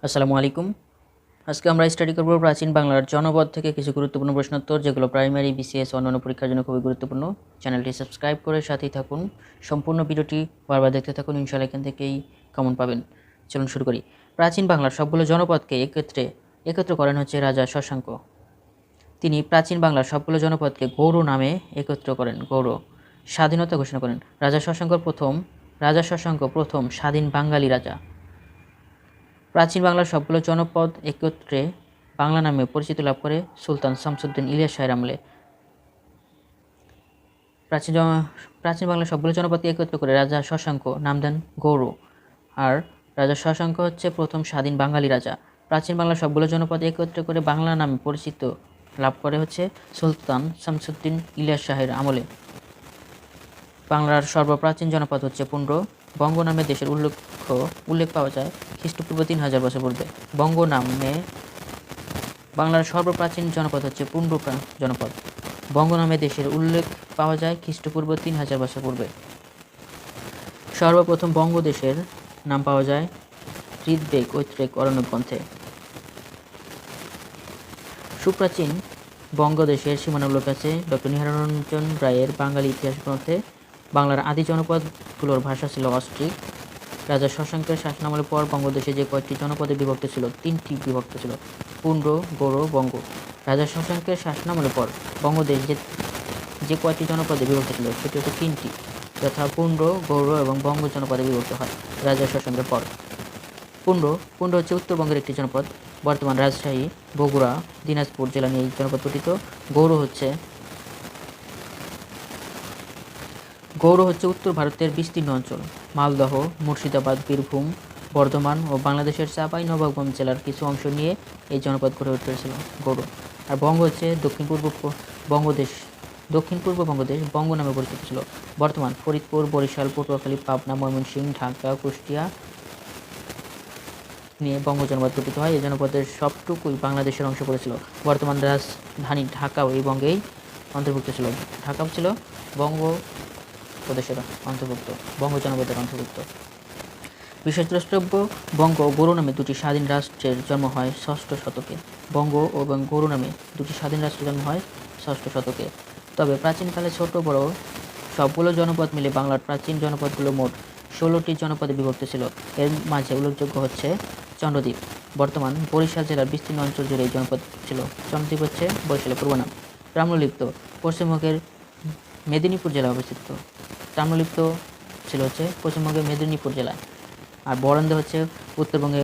আসসালামু আলাইকুম। আজকে আমরা স্টাডি করব প্রাচীন বাংলার জনপদ থেকে কিছু গুরুত্বপূর্ণ প্রশ্নোত্তর, যেগুলো প্রাইমারি, বিসিএস ও অন্যান্য পরীক্ষার জন্য খুবই গুরুত্বপূর্ণ। চ্যানেলটি সাবস্ক্রাইব করে সাথেই থাকুন। সম্পূর্ণ ভিডিওটি বারবার দেখতে থাকুন, ইনশাআল্লাহ এখান থেকেই কমন পাবেন। চলুন শুরু করি। প্রাচীন বাংলার সবগুলো জনপদকে একত্র করেন হচ্ছে রাজা শশাঙ্ক। তিনি প্রাচীন বাংলার সবগুলো জনপদকে গৌড় নামে একত্র করেন। গৌড় স্বাধীনতা ঘোষণা করেন। রাজা শশাঙ্ক প্রথম স্বাধীন বাঙালি রাজা। প্রাচীন বাংলার সবগুলো জনপদ একত্রে বাংলা নামে পরিচিতি লাভ করে সুলতান শামসুদ্দীন ইলিয়াস শাহের আমলে। প্রাচীন বাংলার সবগুলো জনপদকে একত্র করে রাজা শশাঙ্ক নাম দেন গৌড়। আর রাজা শশাঙ্ক হচ্ছে প্রথম স্বাধীন বাঙালি রাজা। প্রাচীন বাংলার সবগুলো জনপদ একত্র করে বাংলা নামে পরিচিত লাভ করে হচ্ছে সুলতান শামসুদ্দীন ইলিয়াস শাহের আমলে। বাংলার সর্বপ্রাচীন জনপদ হচ্ছে পুন্ড্র। বঙ্গ নামে দেশের উল্লেখ পাওয়া যায় খ্রিস্টপূর্ব 3000 বছর পূর্বে। বঙ্গ নামে বাংলার সর্বপ্রাচীন জনপদ হচ্ছে পুন্ড্র জনপদ। বঙ্গ নামে দেশের উল্লেখ পাওয়া যায় খ্রিস্টপূর্ব 3000 বছর পূর্বে। সর্বপ্রথম বঙ্গদেশের নাম পাওয়া যায় ঋগ্বেদ, ঐত্রেয়, অরণ্যক গ্রন্থে। সুপ্রাচীন বঙ্গদেশের সীমানা উল্লেখ আছে ডক্টর নিহাররঞ্জন রায়ের বাঙালি ইতিহাস গ্রন্থে। বাংলার আদি জনপদগুলোর ভাষা ছিল অস্ট্রিক। রাজা শশাঙ্কের শাসনামলের পর বঙ্গদেশে যে কয়েকটি জনপদে বিভক্ত ছিল, 3টি বিভক্ত ছিল: পুন্ড্র, গৌড়, বঙ্গ। রাজা শশাঙ্কের শাসনামলের পর বঙ্গদেশ যে কয়েকটি জনপদে বিভক্ত ছিল সেটি হচ্ছে 3টি, যথা পুন্ড্র, গৌড় এবং বঙ্গ জনপদে বিভক্ত হয় রাজা শশাঙ্কের পর। পুন্ড্র হচ্ছে উত্তরবঙ্গের একটি জনপদ। বর্তমান রাজশাহী, বগুড়া, দিনাজপুর জেলা নিয়ে এই জনপদ গঠিত। গৌড় হচ্ছে উত্তর ভারতের বিস্তীর্ণ অঞ্চল। মালদহ, মুর্শিদাবাদ, বীরভূম, বর্ধমান ও বাংলাদেশের চাঁপাইনবাবগঞ্জ জেলার কিছু অংশ নিয়ে এই জনপদ গড়ে উঠেছিল গৌড়। আর বঙ্গ হচ্ছে দক্ষিণ পূর্ব বঙ্গদেশ বঙ্গ নামে পরিচিত ছিল। বর্তমান ফরিদপুর, বরিশাল, পটুয়াখালী, পাবনা, ময়মনসিংহ, ঢাকা, কুষ্টিয়া নিয়ে বঙ্গ জনপদ গঠিত হয়। এই জনপদের সবটুকুই বাংলাদেশের অংশ পড়েছিল। বর্তমান রাজধানী ঢাকাও এই বঙ্গেই অন্তর্ভুক্ত ছিল। ঢাকা ছিল বঙ্গ প্রদেশের অন্তর্ভুক্ত, বঙ্গ জনপদের অন্তর্ভুক্ত। বিশেষ দ্রষ্টব্য, বঙ্গ ও গৌড় নামে দুটি স্বাধীন রাষ্ট্রের জন্ম হয় ষষ্ঠ শতকে। বঙ্গ এবং গৌড় নামে দুটি স্বাধীন রাষ্ট্রের জন্ম হয় ষষ্ঠ শতকে। তবে প্রাচীনকালে ছোট বড় সবগুলো জনপদ মিলে বাংলার প্রাচীন জনপদগুলো মোট 16টি জনপদে বিভক্ত ছিল। এর মাঝে উল্লেখযোগ্য হচ্ছে চন্দ্রদ্বীপ। বর্তমান বরিশাল জেলার বিস্তীর্ণ অঞ্চল জুড়ে এই জনপদ ছিল। চন্দ্রদ্বীপ হচ্ছে বরিশালের পূর্ব নাম। তাম্রলিপ্ত পশ্চিমবঙ্গের মেদিনীপুর জেলায় অবস্থিত। তাম্রলিপ্ত ছিল হচ্ছে পশ্চিমবঙ্গের মেদিনীপুর জেলায়। আর বরেন্দ্র হচ্ছে উত্তরবঙ্গের